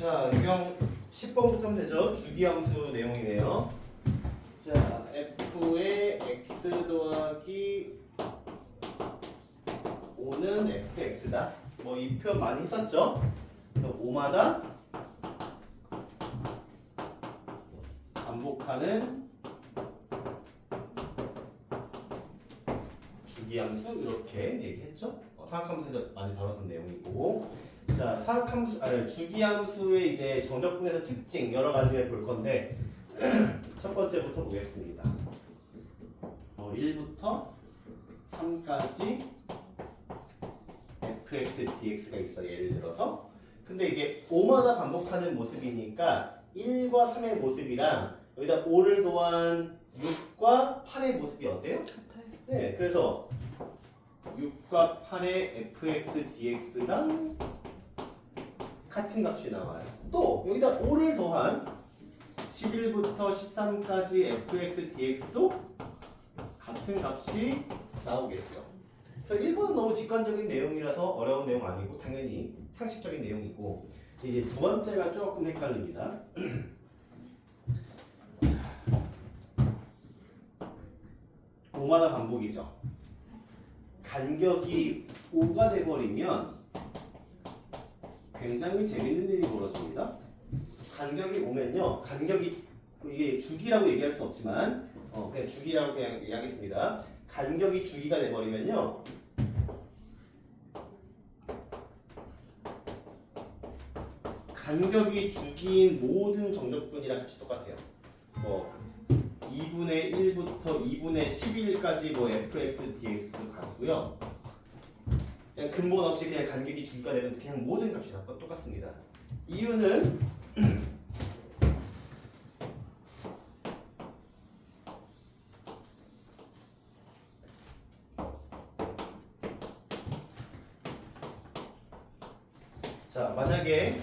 자, 유형 10번부터 하면 되죠. 주기함수 내용이네요. 자, f의 x 더하기 5는 fx다. 뭐 이 표현 많이 했었죠. 5마다 반복하는 주기함수 이렇게 얘기했죠. 사각함수에서 많이 다뤘던 내용이고, 자 사각함수 주기함수의 이제 정적분에서 특징 여러 가지를 볼 건데 첫 번째부터 보겠습니다. 1부터 3까지 fx, dx가 있어 예를 들어서. 근데 이게 5마다 반복하는 모습이니까 1과 3의 모습이랑 여기다 5를 더한 6과 8의 모습이 어때요? 같아요. 네, 그래서 6과 8의 fx, dx랑 같은 값이 나와요. 또 여기다 5를 더한 11부터 13까지 fx, dx도 같은 값이 나오겠죠. 그래서 1번은 너무 직관적인 내용이라서 어려운 내용 아니고 당연히 상식적인 내용이고, 이제 두 번째가 조금 헷갈립니다. 5마다 반복이죠. 간격이 5가 돼버리면 굉장히 재밌는 일이 벌어집니다. 간격이 5면요. 간격이 이게 주기라고 얘기할 수는 없지만 그냥 주기라고 그냥 얘기하겠습니다. 간격이 주기가 돼버리면요. 간격이 주기인 모든 정적분이랑 값이 똑같아요. 뭐 2분의 1부터 2분의 11까지 뭐 fx, dx도 같고요. 그냥 근본 없이 그냥 간격이 주기가 되면 그냥 모든 값이 다 똑같습니다. 이유는 자, 만약에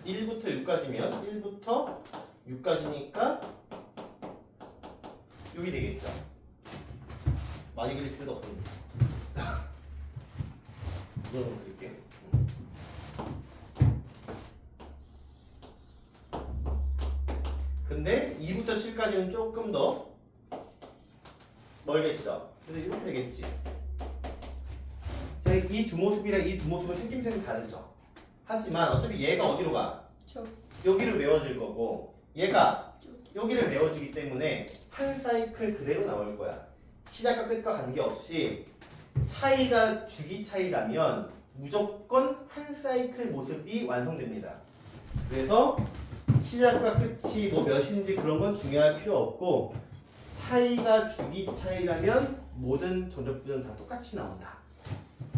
1부터 6까지면 1부터 6까지니까 여기 되겠죠. 많이 그릴 필요도 없습니다. 이거는 그릴게요. 근데 2부터 7까지는 조금 더 멀겠죠. 그래서 이렇게 되겠지. 이 두 모습이랑 이 두 모습은 생김새는 다르죠. 하지만 어차피 얘가 어디로 가? 여기를 메워질 거고 얘가 여기를 메워주기 때문에 한 사이클 그대로 나올 거야. 시작과 끝과 관계없이 차이가 주기 차이라면 무조건 한 사이클 모습이 완성됩니다. 그래서 시작과 끝이 뭐 몇인지 그런 건 중요할 필요 없고, 차이가 주기 차이라면 모든 전적분은 다 똑같이 나온다.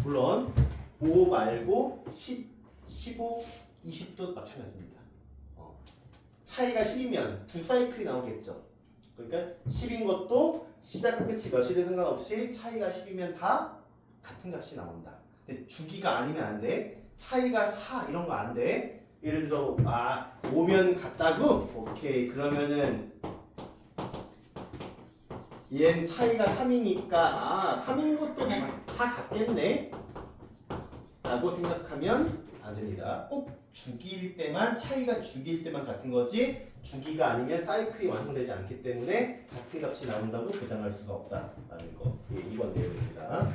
물론 5 말고 10, 15, 20도 마찬가지입니다. 차이가 10이면 두 사이클이 나오겠죠. 그러니까 10인 것도 시작과 끝이 몇이든 상관없이 차이가 10이면 다 같은 값이 나온다. 근데 주기가 아니면 안 돼. 차이가 4 이런 거 안 돼. 예를 들어 5면 같다고? 오케이. 그러면은 얘는 차이가 3이니까 3인 것도 다 같겠네 라고 생각하면 안 됩니다. 꼭 주기일 때만, 차이가 주기일 때만 같은 거지 주기가 아니면 사이클이 완성되지 않기 때문에 같은 값이 나온다고 보장할 수가 없다라는 거. 예, 이번 내용입니다.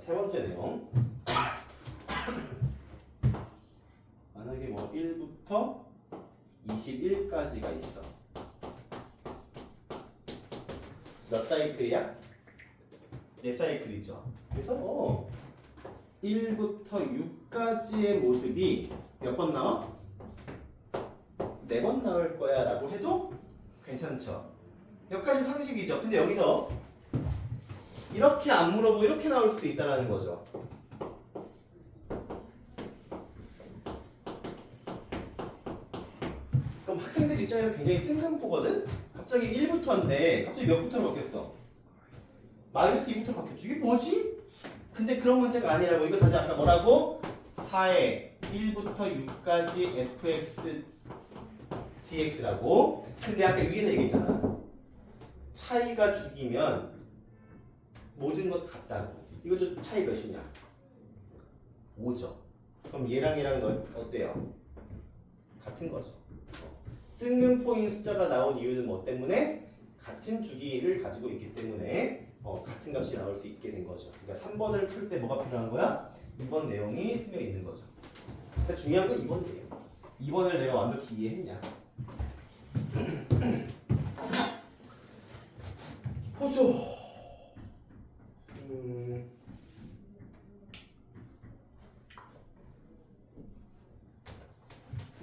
세 번째 내용. 만약에 뭐 1부터 21까지가 있어. 몇 사이클이야? 4사이클이죠. 그래서 1부터 6까지의 모습이 몇 번 나와? 4번 나올 거야 라고 해도 괜찮죠. 여기까지 상식이죠. 근데 여기서 이렇게 안 물어보고 이렇게 나올 수도 있다는 거죠. 그럼 학생들 입장에서 굉장히 뜬금포거든? 갑자기 1부터인데 갑자기 몇 부터로 바뀌었어? 마이너스 2부터로 바뀌었죠. 이게 뭐지? 근데 그런 문제가 아니라고. 이거 다시 아까 뭐라고? 4에 1부터 6까지 fx dx라고. 근데 아까 위에서 얘기했잖아. 차이가 죽이면 모든 것 같다고. 이것도 차이 몇이냐? 5죠. 그럼 얘랑 어때요? 같은 거죠. 뜬금 포인 숫자가 나온 이유는 뭐 때문에? 같은 주기를 가지고 있기 때문에 같은 값이 나올 수 있게 된 거죠. 그러니까 3번을 풀 때 뭐가 필요한 거야? 2번 내용이 스며 있는 거죠. 그러니까 중요한 건 2번이에요. 2번을 내가 완벽히 이해했냐? 보죠.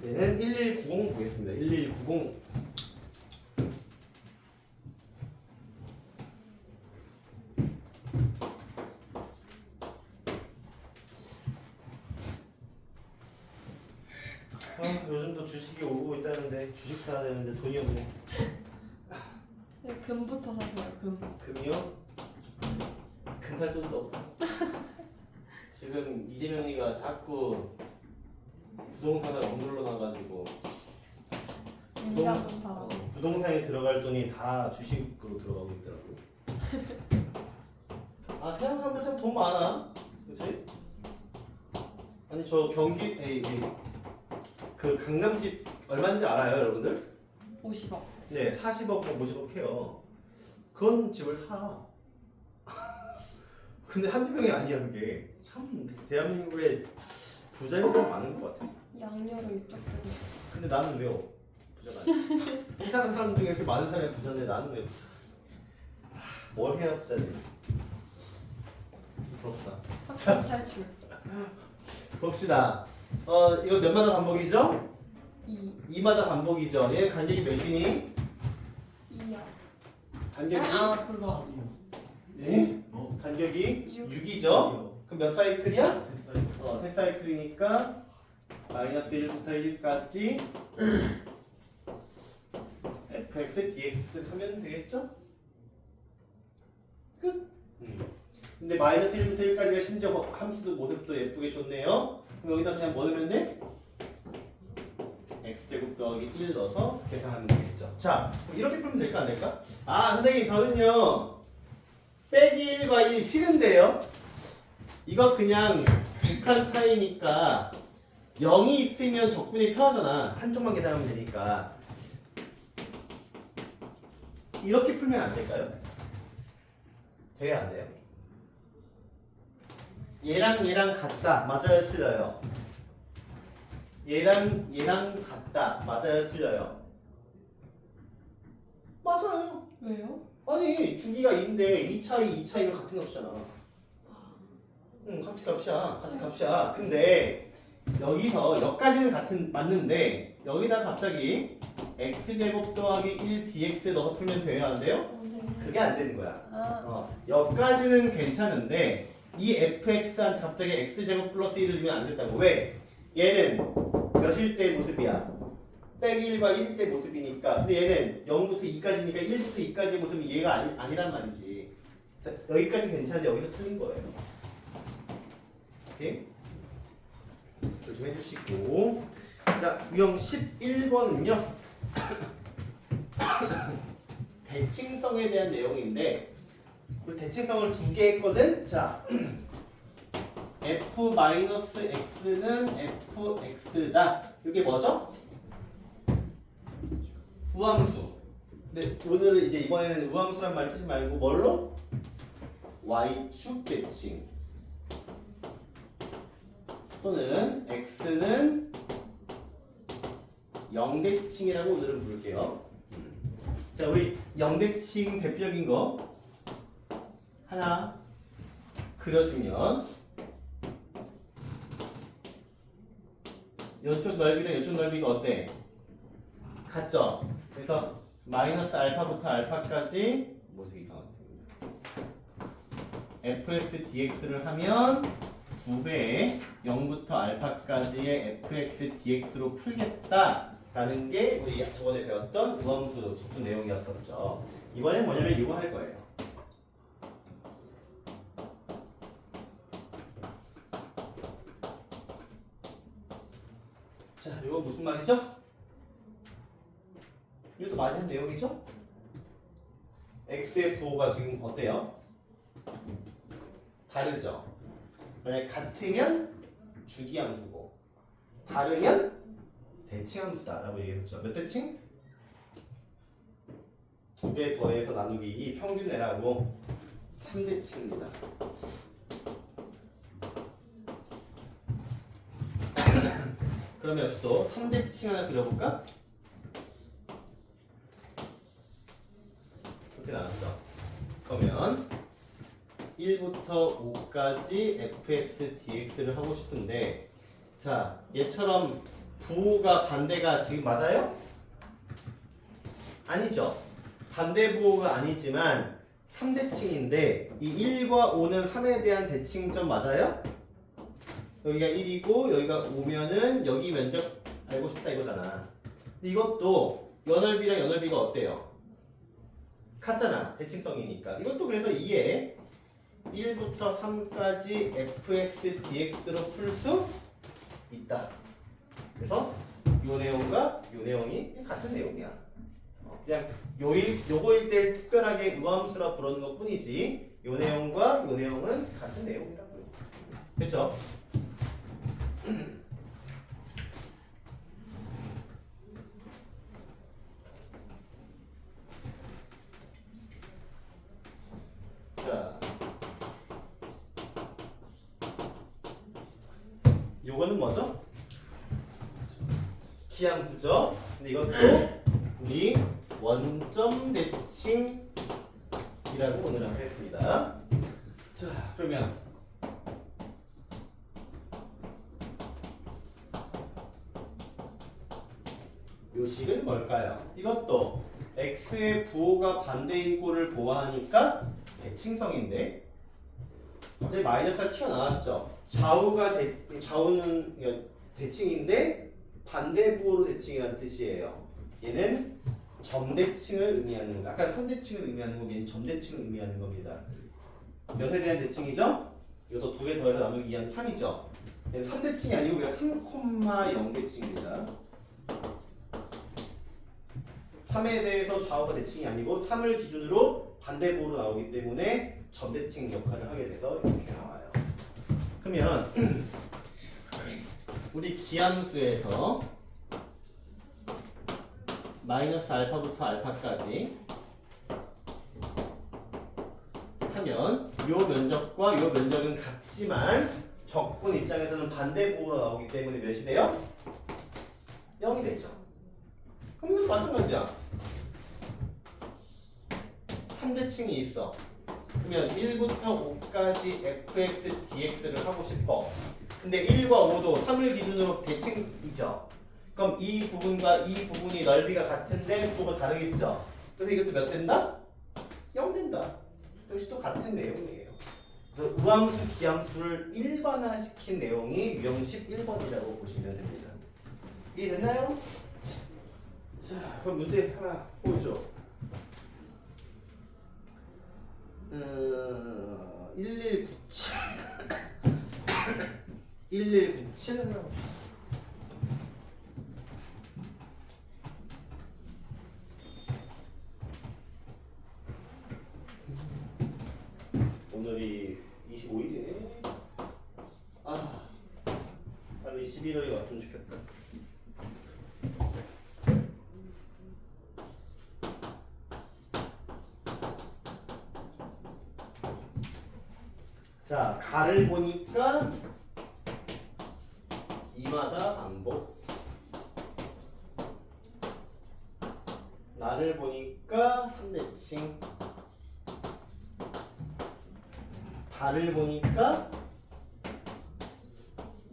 얘는 1190 보겠습니다. 1190. 요즘도 주식이 오르고 있다는데 주식 사야 되는데 돈이 없네. 네, 금부터 사세요. 금. 금이요? 금 살 돈도 없어. 지금 이재명이가 자꾸 부동산을 억눌러 놔가지고 인자금 사러. 부동산에 들어갈 돈이 다 주식으로 들어가고 있더라고. 아 세상 사람들 참 돈 많아, 그렇지? 아니 저 경기 그 강남집 얼마인지 알아요, 여러분들? 50억. 네, 40억, 50억 해요. 그런 집을 사. 근데 한두 명이 아니야 그게. 참 대한민국에 부자들이 많은 것 같아. 양녀로 입적되고. 근데 나는 왜 부자가 아니야? 일하는 사람 중에 이렇게 많은 사람이 부자인데 나는 왜 부자? 뭘 해야 부자지? 부럽다. 학생 탈출. 봅시다. 이거 몇 마다 반복이죠? 2. 2마다 반복이죠. 얘 간격이 몇이니? 2야. 간격이? 그거. 예? 간격이 6. 6이죠? 그럼 몇 사이클이야? 세 사이클이니까 마이너스 1부터 1까지 fx dx 하면 되겠죠? 끝. 근데 마이너스 1부터 1까지가 심지어 함수도 모습도 예쁘게 줬네요. 그럼 여기다 그냥 뭐 넣으면 돼? x제곱 더하기 1 넣어서 계산하면 되겠죠. 자, 이렇게 풀면 될까 안 될까? 아, 선생님 저는요 빼기 1과 1 싫은데요? 이거 그냥 극한 차이니까 0이 있으면 적분이 편하잖아. 한쪽만 계산하면 되니까. 이렇게 풀면 안 될까요? 돼요, 안 돼요? 얘랑 같다. 맞아요, 틀려요? 얘랑 같다. 맞아요, 틀려요? 맞아요. 왜요? 아니, 주기가 2인데 이 차이는 같은 값이잖아. 같은 값이야. 근데 여기서 여기까지는 맞는데 여기다 갑자기 x제곱 더하기 1 dx 넣어서 풀면 돼요, 안 돼요? 네. 그게 안 되는 거야. 아. 여기까지는 괜찮은데 이 fx한테 갑자기 x제곱 플러스 1을 주면 안 된다고. 왜? 얘는 몇일 때 모습이야? 빼기 1과 1일 때 모습이니까. 근데 얘는 0부터 2까지니까 1부터 2까지의 모습이 얘가 아니란 말이지. 자, 여기까지는 괜찮은데 여기서 틀린 거예요. 오케이? 조심해 주시고. 자, 유형 11번은요. 대칭성에 대한 내용인데 그 대칭성을 두 개 했거든. 자, f-x는 fx다. 이게 뭐죠? 우함수. 근데 오늘은 이제 이번에는 우함수란 말 쓰지 말고 뭘로? y축 대칭. 또는 x는 0대칭이라고 오늘은 부를게요. 자, 우리 0대칭 대표적인 거 하나 그려주면 이쪽 넓이랑 이쪽 넓이가 어때? 같죠? 그래서 마이너스 알파부터 알파까지 뭐 되게 이상하네. fx dx를 하면 2배의 0부터 알파까지의 fx dx로 풀겠다라는 게 우리 저번에 배웠던 우함수 접근 내용이었었죠. 이번엔 뭐냐면 이거 할 거예요. 자, 이거 무슨 말이죠? 이것도 많이 한 내용이죠? x의 부호가 지금 어때요? 다르죠? 만약 같으면 주기함수고 다르면 대칭함수다라고 얘기했죠. 몇 대칭? 2배 더해서 나누기 2 평균 내라고 3대칭입니다. 그러면 역시 또 3대칭 하나 그려볼까? 이렇게 나왔죠. 그러면 1부터 5까지 fx dx를 하고 싶은데 자 얘처럼 부호가 반대가 지금 맞아요? 아니죠. 반대 부호가 아니지만 3대칭인데 이 1과 5는 3에 대한 대칭점 맞아요? 여기가 1이고 여기가 5면은 여기 면적 알고 싶다 이거잖아. 근데 이것도 연넓이랑 연넓이가 어때요? 같잖아. 대칭성이니까. 이것도 그래서 2에 1부터 3까지 fx dx로 풀 수 있다. 그래서 요 내용과 요 내용이 같은 내용이야. 그냥 요거일 때 특별하게 우함수라 부르는 것 뿐이지 요 내용과 요 내용은 같은 내용이라고요. 됐죠? 자, 요거는 뭐죠? 기함수죠. 근데 이것도 우리 원점 대칭이라고 오늘 하겠습니다. 자, 그러면 요 식은 뭘까요? 이것도 x의 부호가 반대인 꼴을 보아하니까 대칭성인데 갑자기 마이너스가 튀어나왔죠. 좌우는 대칭인데 반대 부호로 대칭이라는 뜻이에요. 얘는 점대칭을 의미하는 거. 아까 선대칭을 의미하는 거, 얘는 점대칭을 의미하는 겁니다. 몇에 대한 대칭이죠? 이것도 2개 더해서 나누기 2하면 3이죠. 얘는 선대칭이 아니고 우리가 3,0대칭입니다. 3에 대해서 좌우가 대칭이 아니고 3을 기준으로 반대부호로 나오기 때문에 점대칭 역할을 하게 돼서 이렇게 나와요. 그러면 우리 기함수에서 마이너스 알파부터 알파까지 하면 요 면적과 요 면적은 같지만 적분 입장에서는 반대부호로 나오기 때문에 몇이 돼요? 0이 되죠. 그럼 이것도 마찬가지야. 3대칭이 있어. 그러면 1부터 5까지 fx dx를 하고 싶어. 근데 1과 5도 3을 기준으로 대칭이죠. 그럼 이 부분과 이 부분이 넓이가 같은데 부호가 다르겠죠. 그래서 이것도 몇 된다? 0 된다. 역시 또 같은 내용이에요. 그래서 우함수, 기함수를 일반화시킨 내용이 유형 11번이라고 보시면 됩니다. 이해됐나요? 자, 그럼 문제 하나 보죠. 1197 1197 하나 봅시다. 오늘이 25일이네. 아, 빨리 11월이 왔으면 좋겠다. 자, 가를 보니까 2마다 반복. 나를 보니까 3대칭. 달을 보니까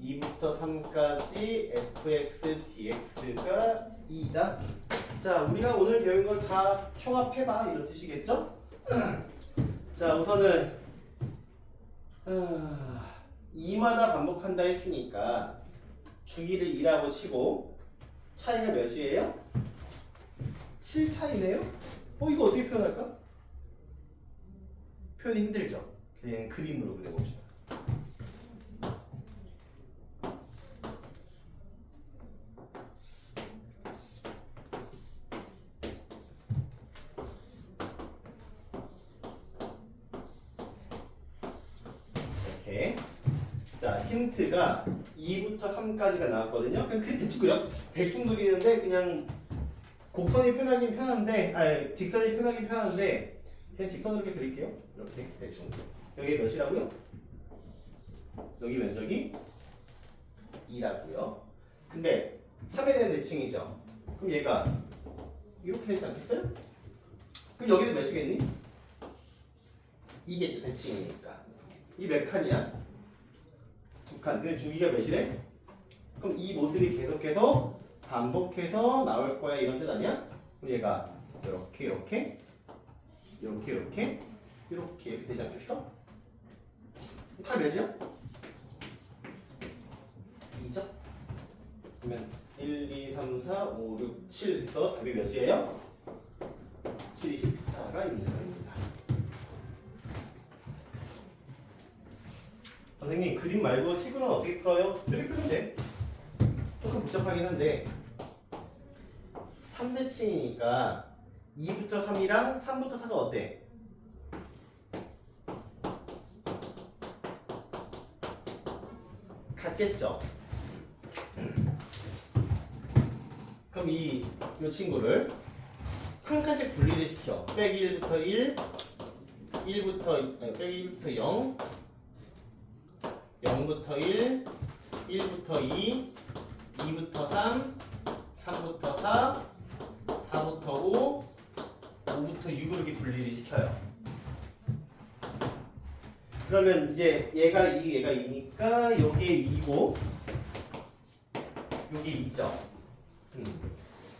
2부터 3까지 fx dx가 2다. 자, 우리가 오늘 배운 걸 다 총합해봐 이런 뜻이겠죠? 자, 우선은 2마다 반복한다 했으니까 주기를 2라고 치고 차이가 몇이에요? 7 차이네요? 이거 어떻게 표현할까? 표현이 힘들죠? 그냥 그림으로 그려봅시다. 힌트가 2부터 3까지가 나왔거든요. 그럼 그 대충 그려. 대충 그리는데 그냥 곡선이 편하긴 편한데, 아니 직선이 편하긴 편한데 그냥 직선으로 이렇게 그릴게요. 이렇게 대충. 여기 몇이라고요? 여기 면적이 2라고요. 근데 3에 대한 대칭이죠. 그럼 얘가 이렇게 되지 않겠어요? 그럼 여기도 몇이겠니? 이게 또 대칭이니까. 이 몇 칸이야? 2칸. 근데 주기가 몇이래? 그럼 이 모습이 계속해서 반복해서 나올 거야 이런 뜻 아니야? 그럼 얘가 이렇게 되지 않겠어? 다 몇이야? 2죠? 그러면 1, 2, 3, 4, 5, 6, 7 해서 답이 몇이에요? 7, 24가 있는 거입니다. 선생님 그림 말고 식으로는 어떻게 풀어요? 이렇게 풀면 돼. 조금 복잡하긴 한데 3대칭이니까 2부터 3이랑 3부터 4가 어때? 같겠죠? 그럼 이 친구를 한 칸씩 분리를 시켜. 빼기 1부터 1, 1부터 0, 0부터 1, 1부터 2, 2부터 3, 3부터 4, 4부터 5, 5부터 6으로 이렇게 분리를 시켜요. 그러면 이제 얘가 2, 얘가 2니까 여기에 2고 여기 2죠.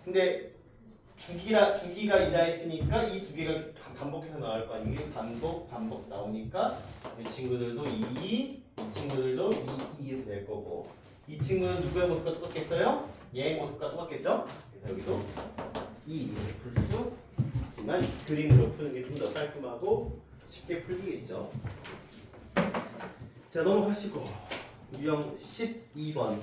근데 주기가 2라 했으니까 이 두 개가 반복해서 나올 거 아니에요? 반복 나오니까 이 친구들도 2, 이 친구들도 2 이렇게 될 거고 이 친구는 누구의 모습과 똑같겠어요? 얘의 모습과 똑같겠죠? 그래서 여기도 2 이렇게 풀 수 있지만 그림으로 푸는 게 좀 더 깔끔하고 쉽게 풀리겠죠. 자 넘어가시고 유형 12번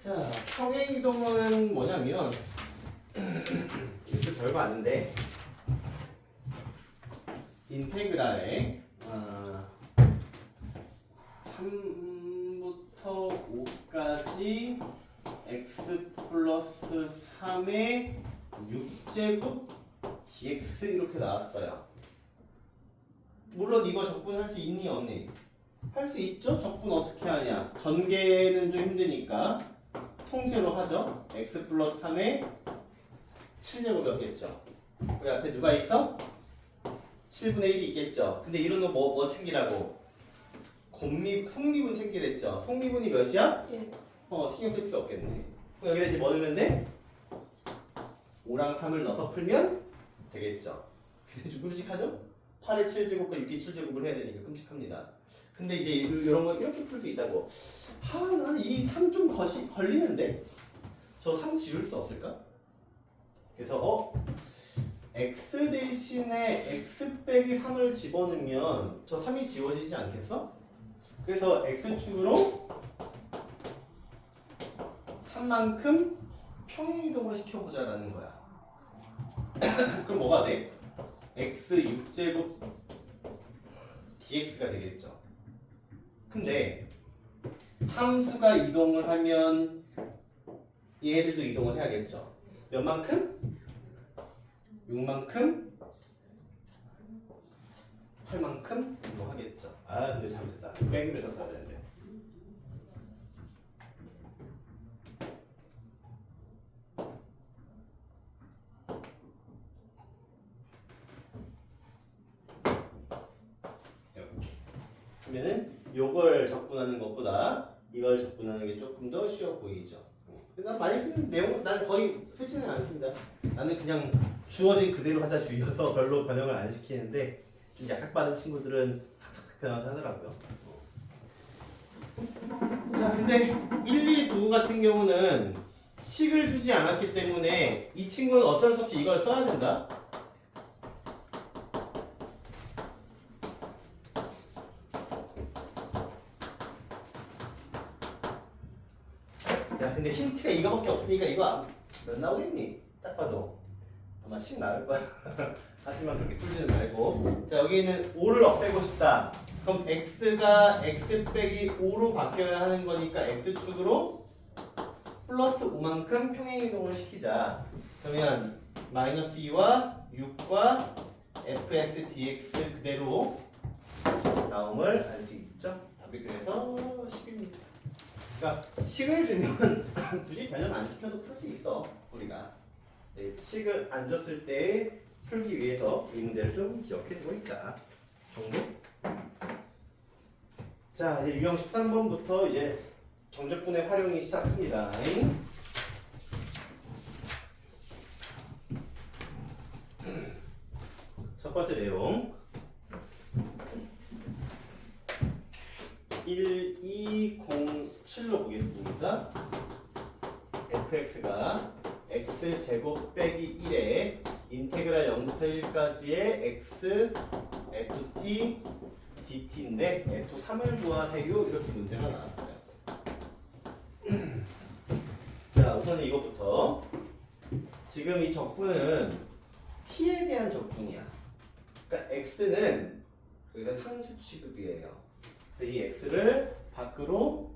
자 평행이동은 뭐냐면 이렇게 별거 아닌데 인테그랄에 3부터 5까지 x 플러스 3의 6제곱 dx 이렇게 나왔어요. 물론 이거 적분할 수 있니 없니? 할 수 있죠? 적분 어떻게 하냐? 전개는 좀 힘드니까 통째로 하죠. x 플러스 3의 7제곱이었겠죠. 그 앞에 누가 있어? 7분의 1이 있겠죠. 근데 이런 거 뭐 챙기라고? 속미분 챙기랬죠. 속미분이 몇이야? 1. 신경 쓸 필요 없겠네. 그럼 여기다 이제 뭐 넣으면 돼? 5랑 3을 넣어서 풀면 되겠죠. 근데 좀 끔찍하죠? 8의 7제곱과 6의 7제곱을 해야 되니까 끔찍합니다. 근데 이제 이런 거 이렇게 풀 수 있다고. 나는 이 3 좀 걸리는데? 저 3 지울 수 없을까? 그래서 x 대신에 x 빼기 3을 집어넣으면 저 3이 지워지지 않겠어? 그래서 x축으로 3만큼 평행이동을 시켜보자라는 거야. 그럼 뭐가 돼? x 6제곱 dx가 되겠죠. 근데 함수가 이동을 하면 얘들도 이동을 해야겠죠. 몇 만큼? 6만큼? 8만큼 이동하겠죠. 근데 잘못했다. 빼기로 해서 써야 되는데. 그러면은 요걸 적분하는 것보다 이걸 적분하는 게 조금 더 쉬워 보이죠. 난 많이 쓰는 내용, 난 거의 쓰지는 않습니다. 나는 그냥 주어진 그대로 하자 주의여서 별로 변형을 안 시키는데 좀 약삭빠른 친구들은 탁탁탁 변화를 하더라고요. 자, 근데 1, 2, 9 같은 경우는 식을 주지 않았기 때문에 이 친구는 어쩔 수 없이 이걸 써야 된다. 야, 근데 힌트가 이거밖에 없으니까 이거 몇 나오겠니? 딱 봐도 아마 10 나올 거야. 하지만 그렇게 풀지는 말고. 자, 여기는 5를 없애고 싶다. 그럼 x가 x 빼기 5로 바뀌어야 하는 거니까 x축으로 플러스 5만큼 평행이동을 시키자. 그러면 마이너스 2와 6과 fx dx 그대로 나옴을 알 수 있죠. 답이 그래서 10입니다. 그러니까 식을 주면 굳이 변형 안 시켜도 풀 수 있어 우리가. 네, 식을 안 줬을 때 풀기 위해서 이 문제를 좀 기억해두고 있자 정도. 자, 이제 유형 13번부터 이제 정적분의 활용이 시작합니다. 첫 번째 내용 1207로 보겠습니다. fx가 x제곱 빼기 1에 인테그랄 0부터 1까지의 x ft dt인데 f3을 구하세요. 이렇게 문제가 나왔어요. 자, 우선 이것부터. 지금 이 적분은 t에 대한 적분이야. 그러니까 x는 여기서 상수 취급이에요. 이 x를 밖으로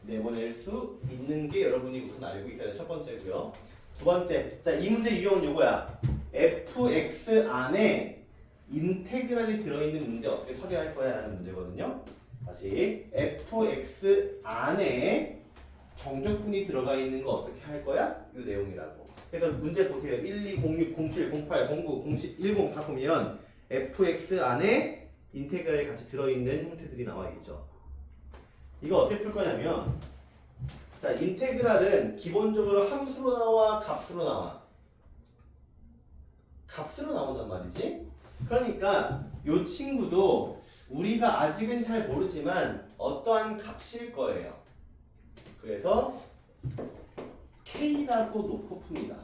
내보낼 수 있는 게 여러분이 우선 알고 있어야 돼. 첫 번째고요. 두 번째, 자, 이 문제 유형은 요거야. fx 안에 인테그랄이 들어있는 문제 어떻게 처리할 거야? 라는 문제거든요. 다시 fx 안에 정적분이 들어가 있는 거 어떻게 할 거야? 이 내용이라고. 그래서 문제 보세요. 1, 2, 0, 6, 0, 7, 0, 8, 0, 9, 0, 10, 10 다 보면 fx 안에 인테그랄이 같이 들어있는 형태들이 나와 있죠. 이거 어떻게 풀 거냐면, 자, 인테그랄은 기본적으로 함수로 나와, 값으로 나와. 값으로 나온단 말이지. 그러니까 이 친구도 우리가 아직은 잘 모르지만 어떠한 값일 거예요. 그래서 K라고 놓고 풉니다.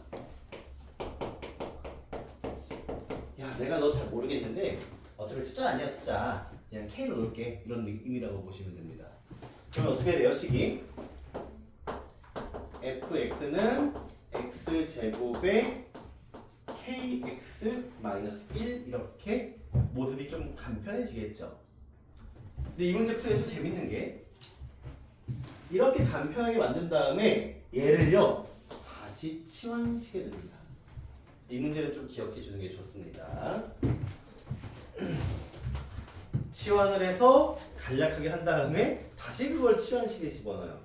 야, 내가 너 잘 모르겠는데 어차피 숫자 아니야, 숫자. 그냥 K로 놓을게. 이런 의미라고 보시면 됩니다. 그러면 어떻게 돼요, 식이? fx는 x제곱에 kx-1 이렇게 모습이 좀 간편해지겠죠. 근데 이 문제 풀이가 좀 재밌는 게 이렇게 간편하게 만든 다음에 얘를요 다시 치환시켜 줍니다. 이 문제는 좀 기억해 주는 게 좋습니다. 치환을 해서 간략하게 한 다음에 다시 그걸 치환식에 집어넣어요.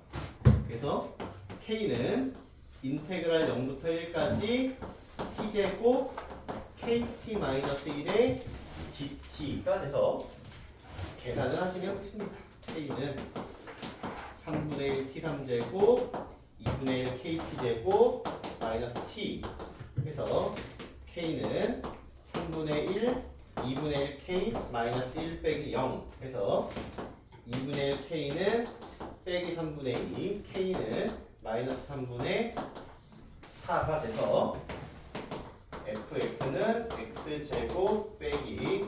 그래서 k는 인테그랄 0부터 1까지 t제곱 kt-1의 dt가 돼서 계산을 하시면 끝입니다. k는 3분의 1 t3제곱 2분의 1 kt제곱 마이너스 t 그래서 k는 3분의 1 2분의 1 k 마이너스 1 빼기 0 해서 2분의 1 k는 빼기 3분의 2 k는 마이너스 3분의 4가 돼서 fx는 x제곱 빼기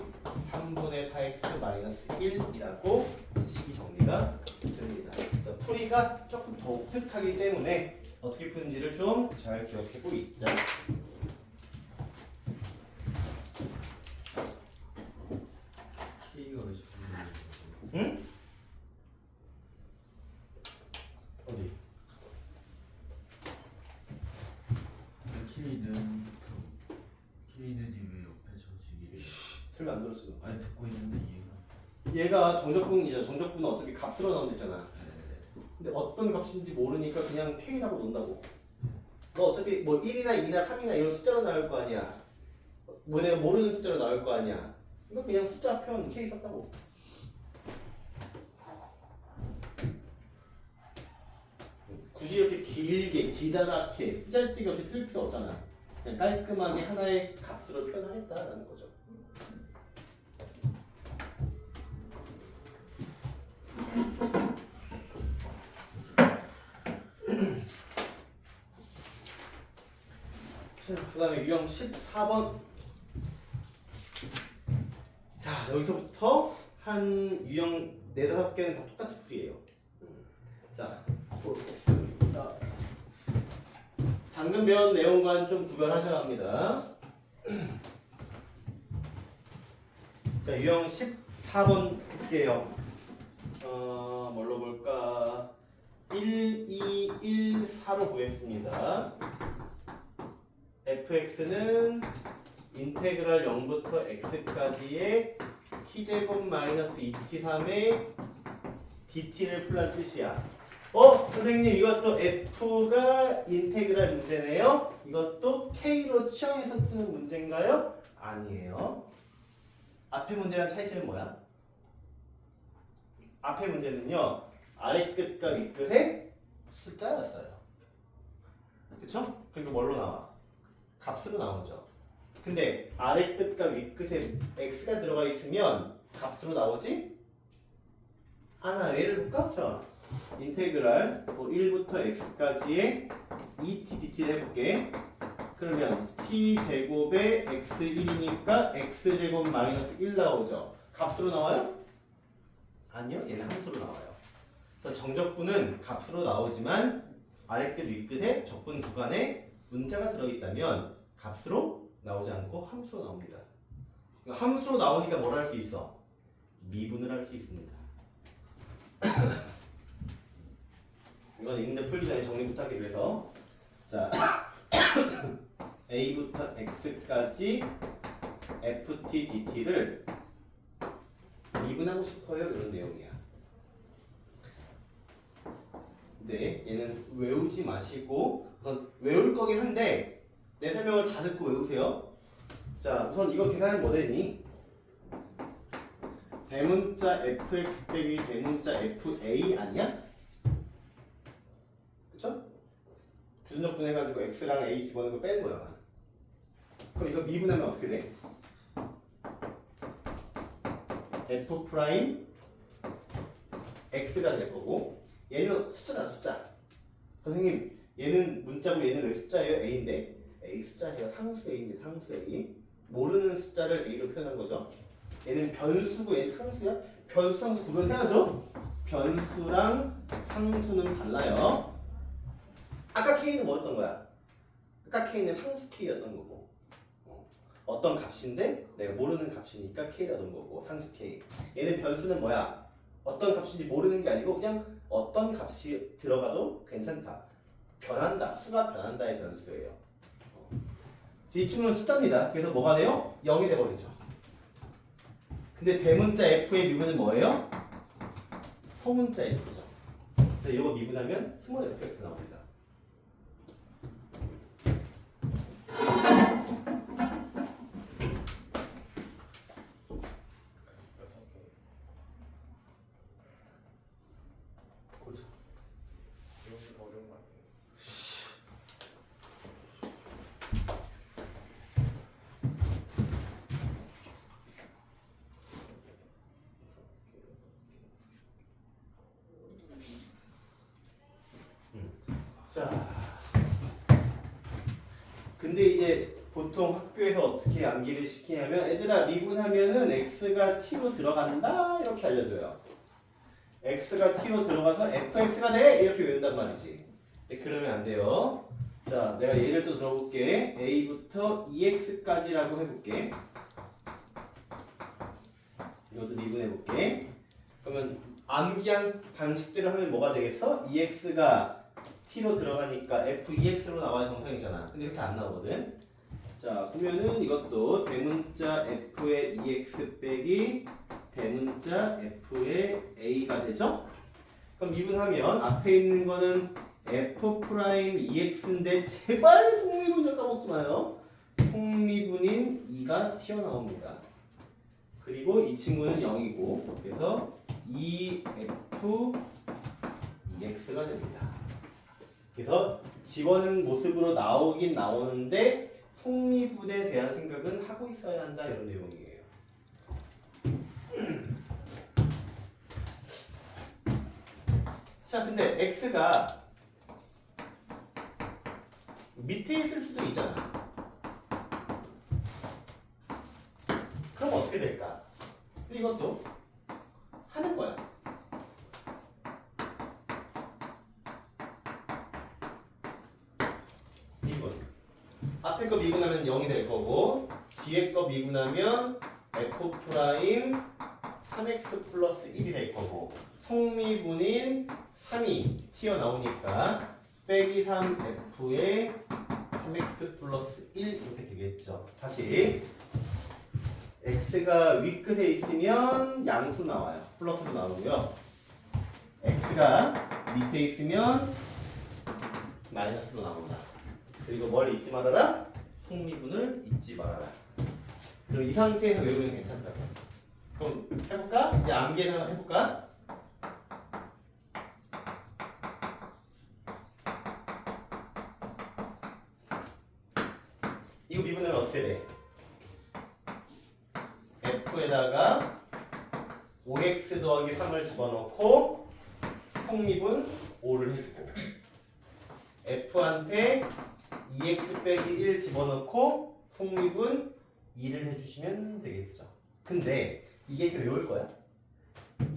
3분의 4x 마이너스 1이라고 식이 정리가 됩니다. 풀이가 조금 독특하기 때문에 어떻게 푸는지를 좀 잘 기억하고 있자. 응? 어디? K는 왜 옆에 저식이? 설명 안 들었어. 아니 듣고 있는데 이해가. 얘가 정적분이죠. 정적분은 어차피 값으로 나온댔잖아. 네. 근데 어떤 값인지 모르니까 그냥 K라고 논다고. 너 어차피 뭐 1이나 2나 3이나 이런 숫자로 나올 거 아니야. 뭐 내가 모르는 숫자로 나올 거 아니야. 이거 그냥 숫자 표현 K 썼다고. 굳이 이렇게 길게 기다랗게 쓰잘데기 없이 틀 필요 없잖아. 그냥 깔끔하게 하나의 값으로 표현하겠다라는 거죠. 그 다음에 유형 14번. 자, 여기서부터 한 유형 4-5개는 다 똑같은 풀이에요. 자, 보겠습니다. 방금 배운 내용과는 좀 구별하셔야 합니다. 자, 유형 14번 볼게요. 뭘로 볼까? 1, 2, 1, 4로 보겠습니다. fx는 인테그랄 0부터 x까지의 t제곱 마이너스 2t3의 dt를 풀란 뜻이야. 선생님 이것도 f가 인테그랄 문제네요. 이것도 k로 치환해서 푸는 문제인가요? 아니에요. 앞에 문제랑 차이점이 뭐야? 앞에 문제는요 아래 끝과 위 끝의 숫자였어요. 그쵸? 그러니까 뭘로 나와? 값으로 나오죠. 근데 아래 끝과 위 끝에 x가 들어가 있으면 값으로 나오지? 않아. 예를 볼까? 자, 인테그랄 1부터 x까지의 2t dt를 해볼게. 그러면 t 제곱에 x1이니까 x제곱 마이너스 1 나오죠. 값으로 나와요? 아니요. 얘는 함수로 나와요. 그래서 정적분은 값으로 나오지만 아래끝 윗끝에 적분 구간에 문자가 들어있다면 값으로 나오지 않고 함수로 나옵니다. 그러니까 함수로 나오니까 뭘 할 수 있어? 미분을 할 수 있습니다. 이건 이 문제 풀기 전에 정리부터 하기 위해서 자 a부터 x까지 ft dt를 미분하고 싶어요. 이런 내용이야. 근데 얘는 외우지 마시고 우선 외울 거긴 한데 내 설명을 다 듣고 외우세요. 자, 우선 이거 계산하면 뭐 되니? 대문자 fx 빼기 대문자 fa 아니야? 그쵸? 부순적분 해가지고 x랑 a 집어넣은 거 빼는 거야. 그럼 이거 미분하면 어떻게 돼? f 프라임 x가 될 거고 얘는 숫자다 숫자. 선생님 얘는 문자고 얘는 왜 숫자예요? a인데 a 숫자예요. 상수 a인데 상수 a. 모르는 숫자를 a로 표현한 거죠. 얘는 변수고 얘는 상수야. 변수 상수 구분해야죠. 변수랑 상수는 달라요. 아까 k는 뭐였던 거야? 아까 k는 상수 k였던 거고 어떤 값인데 내가 모르는 값이니까 k라던 거고 상수 k. 얘는 변수는 뭐야? 어떤 값인지 모르는 게 아니고 그냥 어떤 값이 들어가도 괜찮다. 변한다. 수가 변한다의 변수예요. 이 친구는 숫자입니다. 그래서 뭐가 돼요? 0이 돼버리죠. 근데 대문자 f의 미분은 뭐예요? 소문자 f죠. 그래서 이거 미분하면 스몰 fx 나옵니다. 자, 근데 이제 보통 학교에서 어떻게 암기를 시키냐면 애들아 미분하면은 x가 t로 들어간다 이렇게 알려줘요. x가 t로 들어가서 fx가 돼 이렇게 외운단 말이지. 근데 그러면 안 돼요. 자, 내가 예를 또 들어볼게. a부터 2x까지라고 해볼게. 이것도 미분해볼게. 그러면 암기한 방식대로 하면 뭐가 되겠어? 2x가 t로 들어가니까 f2x로 나와야 정상이잖아. 근데 이렇게 안 나오거든. 자, 보면은 이것도 대문자 f의 2x 빼기 대문자 f의 a가 되죠? 그럼 미분하면 앞에 있는 거는 f 프라임 2x인데 제발 속미분 좀 까먹지 마요. 속미분인 2가 튀어나옵니다. 그리고 이 친구는 0이고 그래서 2f 2x가 됩니다. 그래서 지워는 모습으로 나오긴 나오는데 속미분에 대한 생각은 하고 있어야 한다 이런 내용이에요. 자, 근데 x가 밑에 있을 수도 있잖아. 그럼 어떻게 될까? 근데 이것도 하는 거야. 앞에 거 미분하면 0이 될 거고 뒤에 거 미분하면 f 프라임 3x 플러스 1이 될 거고 속미분인 3이 튀어나오니까 빼기 3f에 3x 플러스 1 이렇게 되겠죠. 다시 x가 윗끝에 있으면 양수 나와요. 플러스로 나오고요. x가 밑에 있으면 마이너스로 나온다. 그리고 뭘 잊지 말아라? 속미분을 잊지 말아라. 그럼 이 상태에서 외우면 괜찮다고. 그럼 해볼까? 이제 암기 생각 해볼까? 이거 미분하면 어떻게 돼? f에다가 5x 더하기 3을 집어넣고 속미분 5를 해주고 f한테 2x 빼기 1 집어넣고 속미분 2를 해주시면 되겠죠. 근데 이게 이렇게 외울 거야.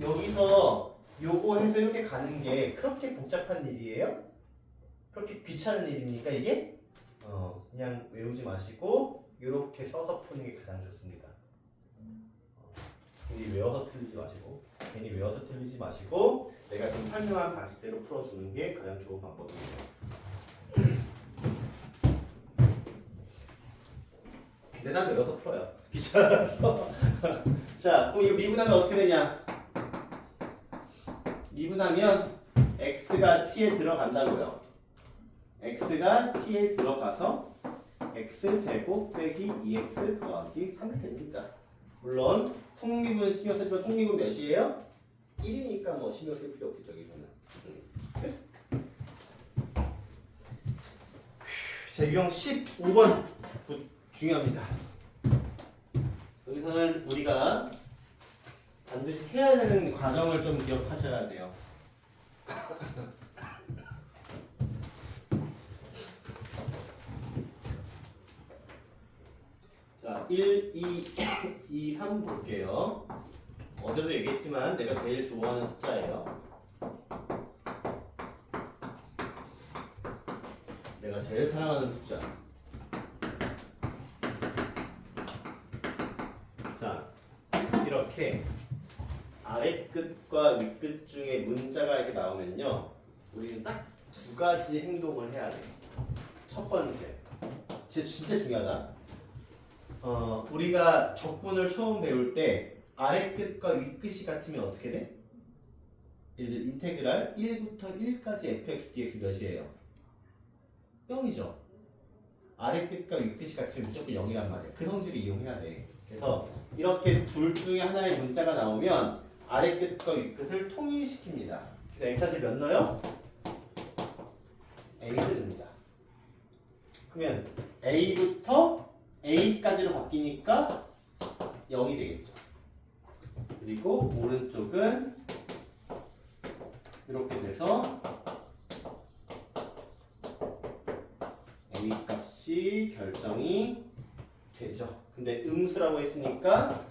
여기서 요거 해서 이렇게 가는 게 그렇게 복잡한 일이에요? 그렇게 귀찮은 일입니까 이게? 그냥 외우지 마시고 이렇게 써서 푸는 게 가장 좋습니다. 괜히 외워서 틀리지 마시고 내가 지금 설명한 방식대로 풀어주는 게 가장 좋은 방법입니다. 근데 난 외워서 풀어요. 귀찮아서. 자, 그럼 이거 미분하면 어떻게 되냐? 미분하면 x가 t에 들어간다고요. x가 t에 들어가서 x제곱 빼기 2x 더하기 3이 됩니다. 물론 속미분 신경 쓸 필요 속미분 몇이에요? 1이니까 뭐 신경 쓸 필요 없겠죠 여기서는. 자, 유형 15번 중요합니다. 여기서는 우리가 반드시 해야 되는 과정을 좀 기억하셔야 돼요. 자, 1, 2, 3 볼게요. 어제도 얘기했지만 내가 제일 좋아하는 숫자예요. 내가 제일 사랑하는 숫자. 자, 이렇게 아래끝과 윗끝 중에 문자가 이렇게 나오면요, 우리는 딱 두 가지 행동을 해야 돼요. 첫 번째, 진짜 중요하다. 우리가 적분을 처음 배울 때 아래끝과 윗끝이 같으면 어떻게 돼? 예를 들어 인테그랄 1부터 1까지 fx dx 몇이에요? 0이죠. 아래끝과 윗끝이 같으면 무조건 0이란 말이에요. 그 성질을 이용해야 돼. 그래서 이렇게 둘 중에 하나의 문자가 나오면 아래끝과 윗끝을 통일시킵니다. 그래서 x한테 몇 넣어요? a를 넣습니다. 그러면 a부터 a까지로 바뀌니까 0이 되겠죠. 그리고 오른쪽은 이렇게 돼서 a 값이 결정이 되죠. 근데 음수라고 했으니까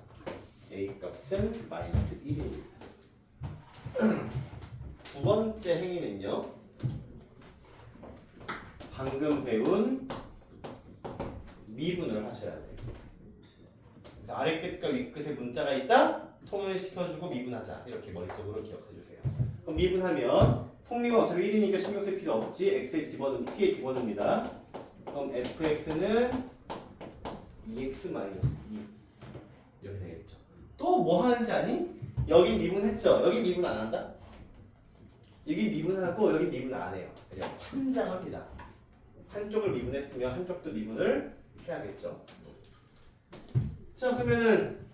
a 값은 마이너스 1입니다. 두 번째 행위는요, 방금 배운 미분을 하셔야 돼요. 아래끝과 윗끝에 문자가 있다? 통일시켜주고 미분하자. 이렇게 머릿속으로 기억해주세요. 그럼 미분하면 속미분 어차피 1이니까 신경 쓸 필요 없지. x에 t에 집어넣습니다. 그럼 fx는 2x-2 이렇게 되겠죠. 또 뭐 하는지 아니? 여긴 미분했죠? 여긴 미분 안 한다? 여긴 미분하고 여긴 미분 안 해요. 그냥 환장합니다. 한쪽을 미분했으면 한쪽도 미분을 해야겠죠. 자, 그러면은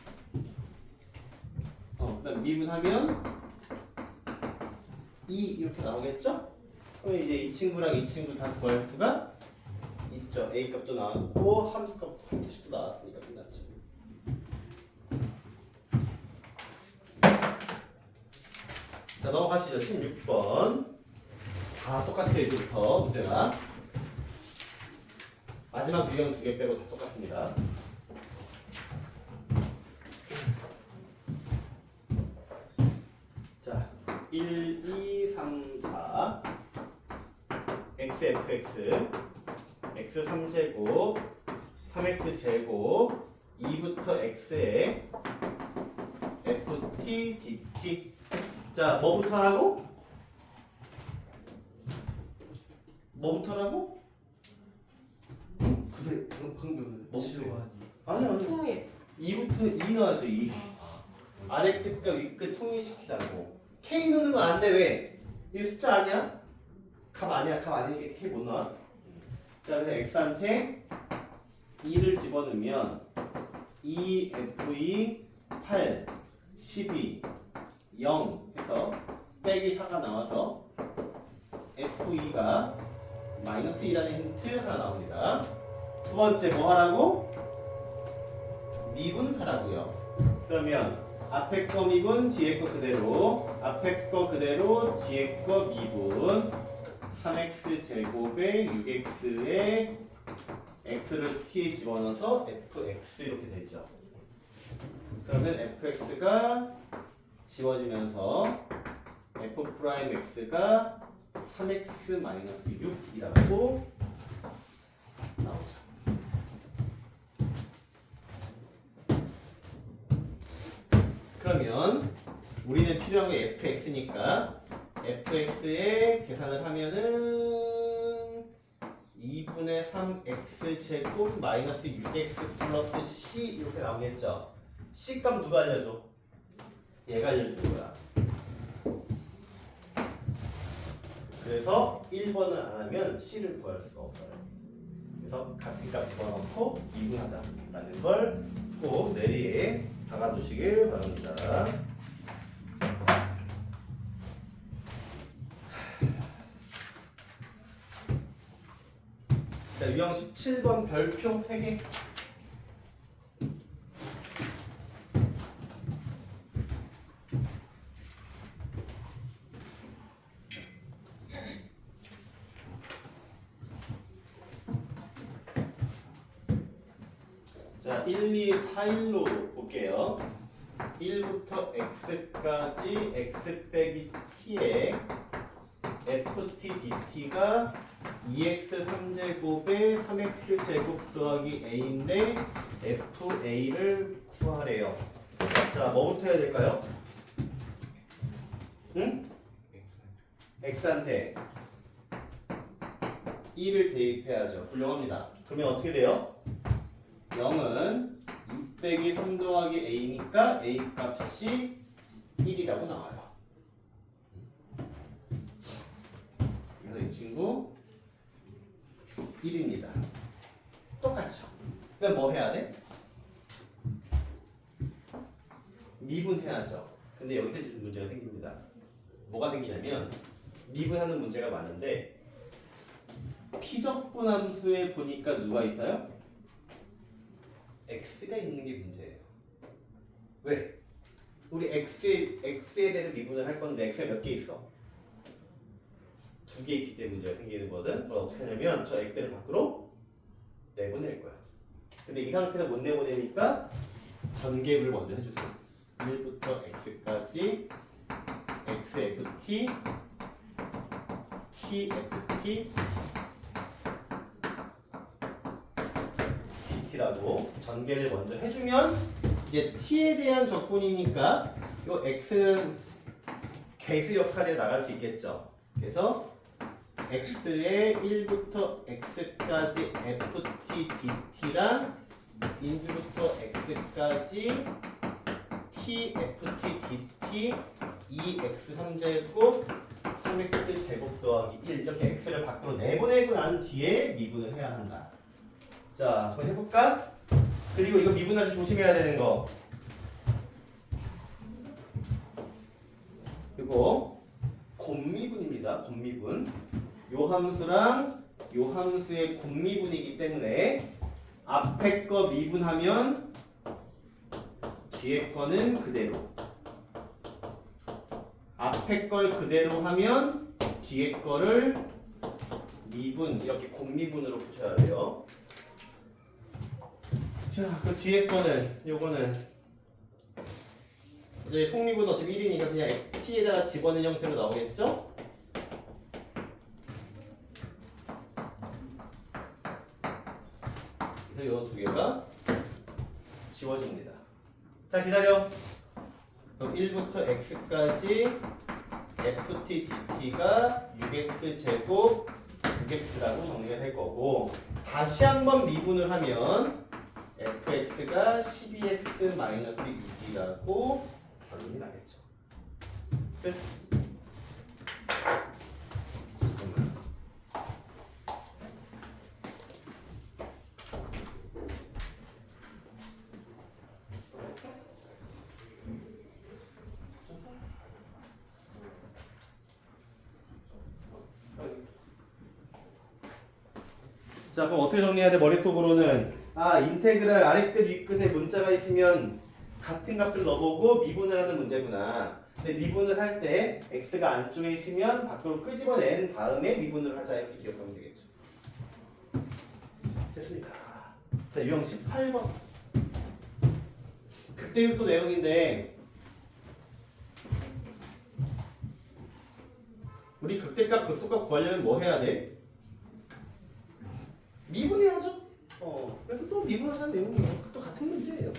그다음 미분하면 2 이렇게 나오겠죠? 그럼 이제 이 친구랑 이 친구 다 구할 수가 있죠. a 값도 나왔고 함수 값도 함수식도 나왔으니까 끝났죠. 자, 넘어가시죠. 16번. 다 똑같아요. 이제부터 문제가. 마지막 유형 2개 빼고 다 똑같습니다. 자, 1, 2, 3, 4 xfx x 3제곱 3x 제곱 2부터 x에 ft dt. 자, 뭐부터 하라고? 뭐부터 하라고? 그래, 방금 뭐부터? 아니. 통일. 2부터 2 나와죠. 2. 아래 끝과 위 끝 통일시키라고. K 넣는 건 안 돼. 왜? 이 숫자 아니야? 값 아니야. 값 아니니까 K 못 넣어. 자, 그래서 X한테 2를 집어넣으면 2 FE 8 12 0 해서 빼기 4가 나와서 FE가 마이너스 2라는 힌트 하나 나옵니다. 두 번째 뭐 하라고? 미분하라고요. 그러면 앞에 거 미분, 뒤에 거 그대로, 앞에 거 그대로, 뒤에 거 미분. 3x 제곱에 6x에 x를 t에 집어넣어서 fx 이렇게 되죠. 그러면 fx가 지워지면서 f 프라임 x가 3x 마이너스 6이라고 나오죠. 그러면 우리는 필요한 게 fx니까 fx에 계산을 하면은 2분의 3x 제곱 마이너스 6x 플러스 c 이렇게 나오겠죠. c 값 누가 알려줘? 얘가 알려주는 거야. 그래서 1번을 안 하면 c를 구할 수가 없어요. 그래서 같은 값 집어넣고 미분하자라는 걸 꼭 내리에 박아두시길 바랍니다. 자, 유형 17번 별표 3개. 자, 1, 2, 4, 1로 볼게요. 1부터 x까지 x 빼기 t에 ft dt가 2x 3제곱에 3x 제곱 더하기 a인데 fa를 구하래요. 자, 뭐부터 해야 될까요? 응? x한테 1을 대입해야죠. 훌륭합니다. 그러면 어떻게 돼요? 0은 6 빼기 3 더하기 a니까 a 값이 1이라고 나와요. 그래서 이 친구 1입니다. 똑같죠? 그럼 뭐 해야 돼? 미분해야죠. 근데 여기서 지금 문제가 생깁니다. 뭐가 생기냐면 미분하는 문제가 많은데 피적분함수에 보니까 누가 있어요? x가 있는 게 문제예요. 왜? 우리 x에 대해서 미분을 할 건데 x가 몇 개 있어? 2개 있기 때문에 문제가 생기는 거든. 그럼 어떻게 하냐면 저 x를 밖으로 내보낼 거야. 근데 이 상태에서 못 내보내니까 전개를 먼저 해주세요. 1부터 x까지 xft tft dt라고 전개를 먼저 해주면 이제 t에 대한 적분이니까 이 x는 개수 역할에 나갈 수 있겠죠. 그래서 x의 1부터 x까지 ft dt랑 1부터 x까지 t ft dt 2x 3제곱 3x 제곱 더하기 1 이렇게 x를 밖으로 내보내고 난 뒤에 미분을 해야 한다. 자, 한번 해볼까? 그리고 이거 미분할 때 조심해야 되는 거. 이거 곱미분입니다. 곱미분. 요 함수랑 요 함수의 곱미분이기 때문에 앞에 거 미분하면 뒤에 거는 그대로. 앞에 걸 그대로 하면 뒤에 거를 미분 이렇게 곱미분으로 푸셔야 돼요. 자, 그 뒤에 거는 요거는 이제 속미분 어차피 1이니까 그냥 t에다가 집어넣은 형태로 나오겠죠? 그래서 요 두 개가 지워집니다. 자 기다려. 그럼 1부터 x까지 ft dt가 6x 제곱 6x라고 정리가 될 거고 다시 한번 미분을 하면 fx가 12x 마이너스 6이라고 결론이 나겠죠. 끝. 잠깐만. 자 그럼 어떻게 정리해야 돼? 머릿속으로는 인테그랄 아래끝 윗끝에 문자가 있으면 같은 값을 넣어보고 미분을 하는 문제구나. 근데 미분을 할 때 x가 안쪽에 있으면 밖으로 끄집어낸 다음에 미분을 하자 이렇게 기억하면 되겠죠. 됐습니다. 자 유형 18번 극대극소 내용인데 우리 극대값 극소값 구하려면 뭐 해야 돼? 미분해야죠. 그래서 또 미분하자는 내용이에요. 또 같은 문제예요.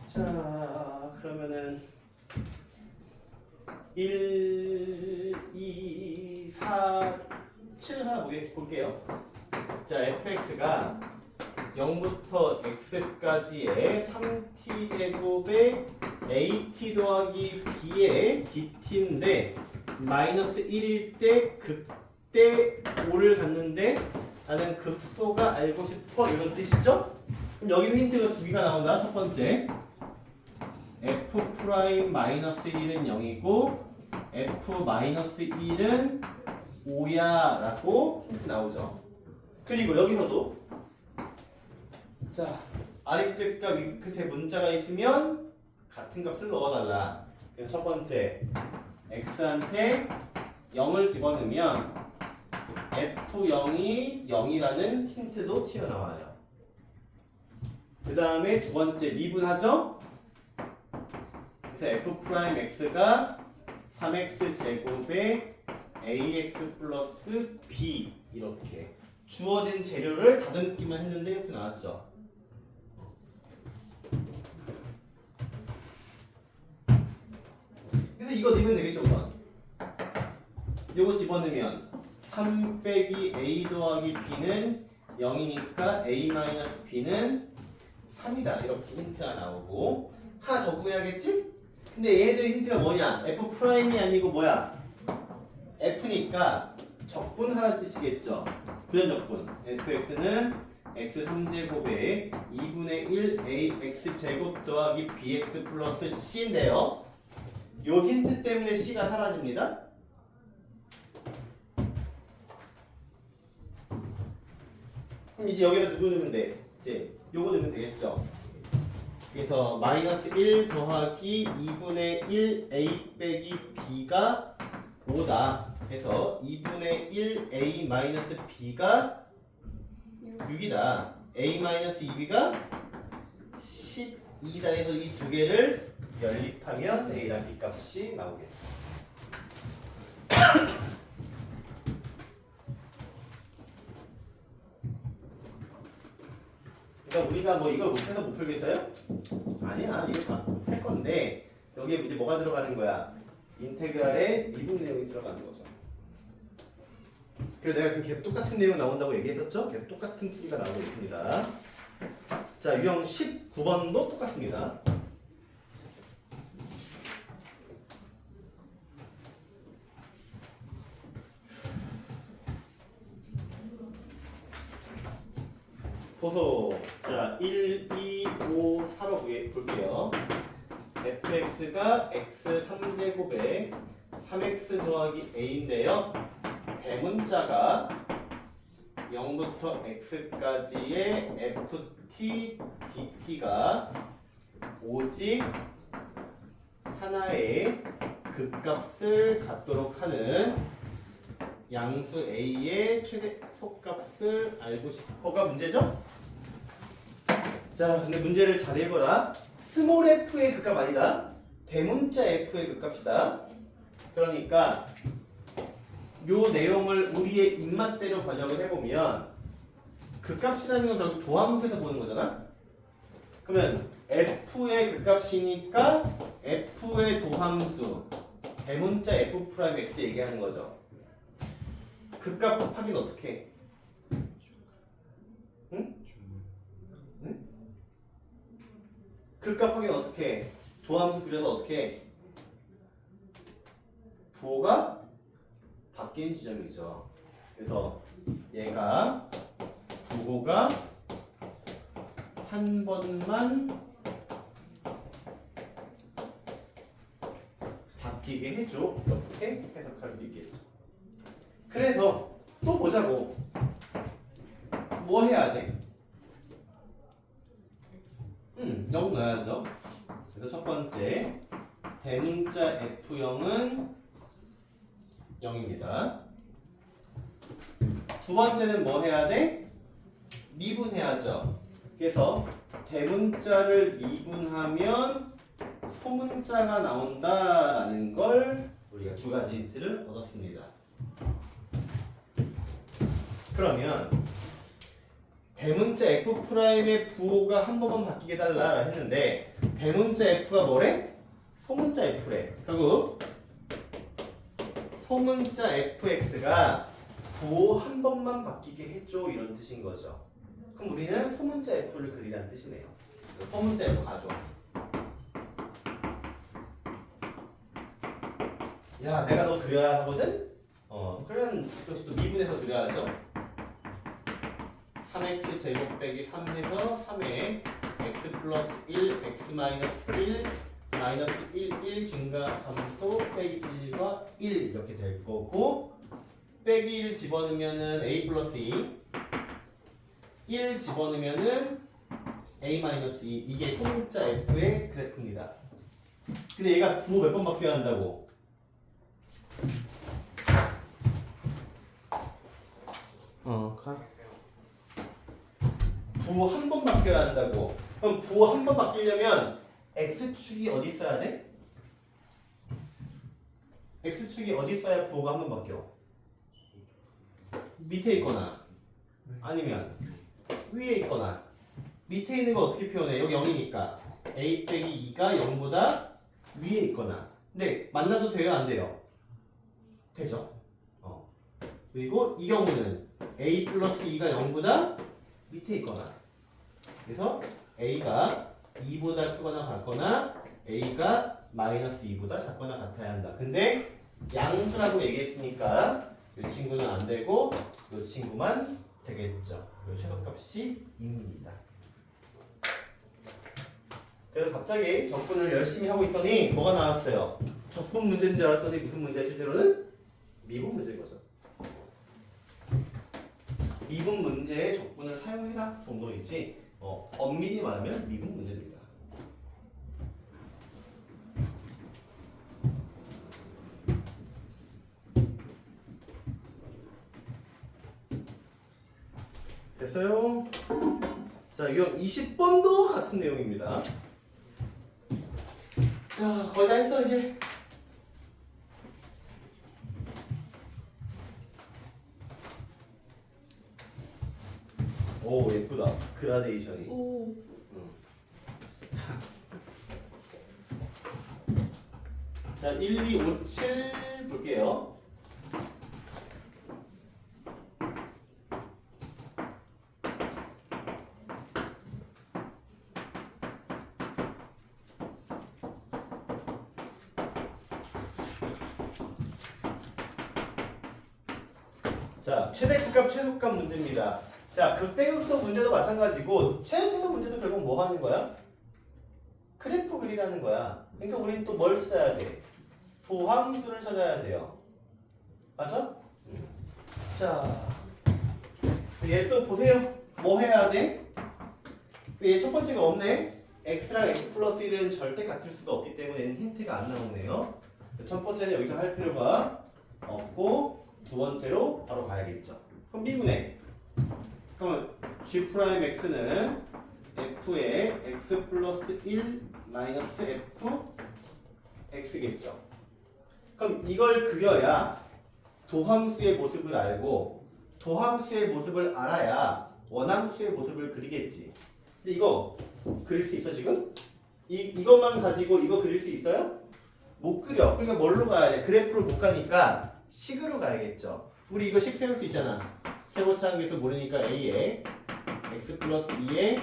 자, 그러면은 1, 2, 4, 7 하나 볼게요. 자, fx가 0부터 x까지의 3t 제곱의 at 더하기 b의 dt인데 마이너스 1일 때 극대 5를 갖는데 나는 극소가 알고 싶어 이런 뜻이죠? 그럼 여기서 힌트가 두 개가 나온다. 첫 번째 f 프라임 마이너스 1은 0이고 f 마이너스 1은 5야 라고 힌트 나오죠. 그리고 여기서도 자 아래끝과 윗끝에 문자가 있으면 같은 값을 넣어달라. 그래서 첫 번째 x한테 0을 집어넣으면 f0이 0이라는 힌트도 튀어나와요. 그 다음에 두 번째 미분하죠? 그래서 f'x가 3x 제곱에 ax 플러스 b 이렇게 주어진 재료를 다듬기만 했는데 이렇게 나왔죠. 그래서 이거 넣으면 되겠죠, 우선. 요거 집어넣으면 3 빼기 a 더하기 b는 0이니까 a 마이너스 b는 3이다. 이렇게 힌트가 나오고 하나 더 구해야겠지? 근데 얘네들의 힌트가 뭐냐? f 프라임이 아니고 뭐야? f니까 적분하라는 뜻이겠죠. 부전적분. fx는 x 3제곱에 2분의 1 ax 제곱 더하기 bx 플러스 c인데요. 요 힌트 때문에 c가 사라집니다. 그럼 이제 여기다 누구 넣으면 돼? 이제 요거 넣으면 되겠죠. 그래서 마이너스 1 더하기 2분의 1 a 빼기 b가 5다. 그래서 2분의 1 a 마이너스 b가 6이다. a 마이너스 2b가 12다. 해서 이 두 개를 연립하면 a랑 b 값이 나오겠죠. 그러니까 우리가 뭐 이걸 못해서 못 풀겠어요? 아니야, 이거 다 할 건데 여기에 이제 뭐가 들어가는 거야? 인테그랄에 미분 내용이 들어가는 거죠. 그래서 내가 지금 계속 똑같은 내용 나온다고 얘기했었죠? 계속 똑같은 풀이가 나오고 있습니다. 자, 유형 19번도 똑같습니다. 보소. 자, 1, 2, 5, 4로 볼게요. fx가 x 3제곱에 3x 더하기 a인데요. 대문자가 0부터 x까지의 ft dt가 오직 하나의 극값을 갖도록 하는 양수 a의 최대 속값을 알고 싶어가 문제죠? 자, 근데 문제를 잘 읽어라. 스몰 f의 극값 아니다. 대문자 f의 극값이다. 그러니까 요 내용을 우리의 입맛대로 번역을 해보면 극값이라는 건 결국 도함수에서 보는 거잖아. 그러면 f의 극값이니까 f의 도함수 대문자 f 프라임 x 얘기하는 거죠. 극값 곱하기는 어떻게 해? 응? 응? 극값 확인 어떻게 해? 도함수 그려서 어떻게 해? 부호가 바뀐 지점이죠. 그래서 얘가 부호가 한 번만 바뀌게 해줘. 이렇게 해석할 수 있겠죠. 그래서 또 보자고. 뭐 해야 돼? 0 넣어야죠. 그래서 첫 번째 대문자 F0은 0입니다. 두 번째는 뭐 해야 돼? 미분해야죠. 그래서 대문자를 미분하면 소문자가 나온다라는 걸 우리가 두 가지 힌트를 얻었습니다. 그러면 대문자 F'의 부호가 한 번만 바뀌게 해달라 했는데 대문자 F가 뭐래? 소문자 F래. 결국 소문자 fx가 부호 한 번만 바뀌게 해줘 이런 뜻인 거죠. 그럼 우리는 소문자 f를 그리라는 뜻이네요. 소문자 f 가져와. 야, 내가 너 그려야 하거든? 그러면 역시 또 미분해서 그려야죠. 3x 제곱 빼기 3 해서 3에 x 플러스 1, x 마이너스 1, 마이너스 1 증가 함수 빼기 1과 1 이렇게 될 거고 빼기 1 집어넣으면은 a 플러스 2 1 집어넣으면은 a 마이너스 2 이게 소문자 f의 그래프입니다. 근데 얘가 부호 몇 번 바뀌어야 한다고? 부호 한 번 바뀌어야 한다고. 그럼 부호 한 번 바뀌려면 x축이 어디 있어야 돼? x축이 어디 있어야 부호가 한 번 바뀌어? 밑에 있거나 아니면 위에 있거나. 밑에 있는 거 어떻게 표현해? 여기 0이니까 a 빼기 2가 0보다 위에 있거나. 근데 만나도 돼요? 안 돼요? 되죠. 그리고 이 경우는 a 플러스 2가 0보다 밑에 있거나. 그래서 a가 2보다 크거나 같거나 a가 마이너스 2보다 작거나 같아야 한다. 근데 양수라고 얘기했으니까 이 친구는 안 되고 이 친구만 되겠죠. 이 최소값이 2입니다. 그래서 갑자기 적분을 열심히 하고 있더니 뭐가 나왔어요? 적분 문제인 줄 알았더니 무슨 문제야? 실제로는 미분 문제인 거죠. 미분 문제에 적분을 사용해라 정도이지 엄밀히 말하면 미분 문제입니다. 됐어요? 자, 이거 20번도 같은 내용입니다. 자, 거의 다 했어 이제. 오, 예쁘다. 그라데이션이. 오. 자, 1, 2, 5, 7 볼게요. 자, 최대값, 최소값 문제입니다. 자, 극대극소 문제도 마찬가지고 최대최소 문제도 결국 뭐 하는 거야? 그래프 그리라는 거야. 그러니까 우리는 또 뭘 찾아야 돼? 도함수를 찾아야 돼요. 맞죠? 자, 얘 또 보세요. 뭐 해야 돼? 얘 첫 번째가 없네. x랑 x 플러스 1은 절대 같을 수가 없기 때문에 얘는 힌트가 안 나오네요. 첫 번째는 여기서 할 필요가 없고 두 번째로 바로 가야겠죠. 그럼 미분해. 그러면 g'x는 f의 x 플러스 1 마이너스 f x겠죠. 그럼 이걸 그려야 도함수의 모습을 알고 도함수의 모습을 알아야 원함수의 모습을 그리겠지. 근데 이거 그릴 수 있어 지금? 이것만 가지고 이거 그릴 수 있어요? 못 그려. 그러니까 뭘로 가야 돼? 그래프를 못 가니까 식으로 가야겠죠. 우리 이거 식 세울 수 있잖아. 최고차 함계수 모르니까 a에 x 플러스 2에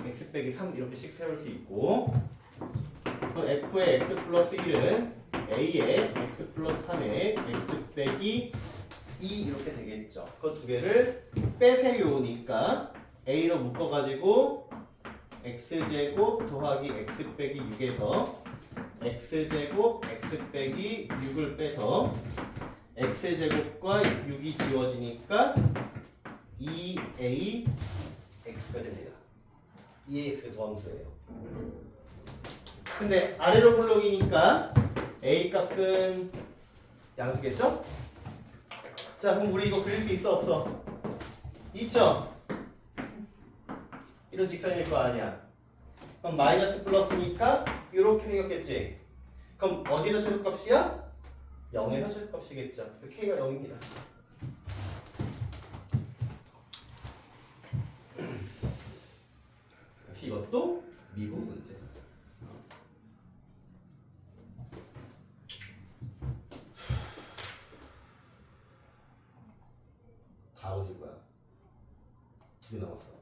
x 빼기 3 이렇게 식 세울 수 있고, 또 f의 x 플러스 1은 a에 x 플러스 3에 x 빼기 2 이렇게 되겠죠. 그 두 개를 빼세요니까 a로 묶어가지고 x제곱 더하기 x 빼기 6에서 x제곱 x 빼기 6을 빼서 x제곱과 6이 지워지니까 2a x가 됩니다. 2ax가 더함수예요. 근데 아래로 블록이니까 a 값은 양수겠죠? 자, 그럼 우리 이거 그릴 수 있어 없어? 있죠? 이런 직선일 거 아니야. 그럼 마이너스 플러스니까 이렇게 생겼겠지. 그럼 어디서 최소값이야? 0에서 최소값이겠죠. 그래서 k가 0입니다. 역시 이것도 미분 문제. 다 오실 거야. 2개 남았어.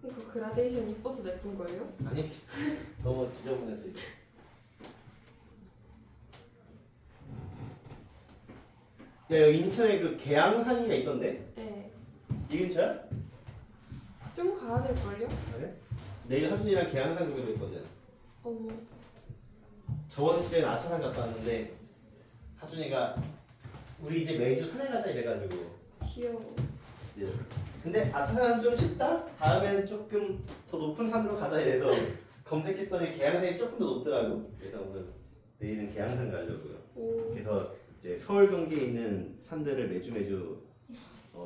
이거 그라데이션 이뻐서 내쁜 거예요? 아니, 너무 지저분해서 이제. 야, 여기 인천에 그 계양산인가 있던데? 네. 이 근처야? 좀 가야 될걸요? 그래? 내일 하준이랑 계양산 가기로 했거든. 어머. 저번 주에는 아차산 갔다 왔는데 하준이가 우리 이제 매주 산에 가자 이래가지고. 귀여워. 예. 근데 아차산은 좀 쉽다? 다음에는 조금 더 높은 산으로 가자 이래서 검색했더니 계양산이 조금 더 높더라고. 그래서 오늘 내일은 계양산 가려고요. 오. 그래서 이제 서울 경기에 있는 산들을 매주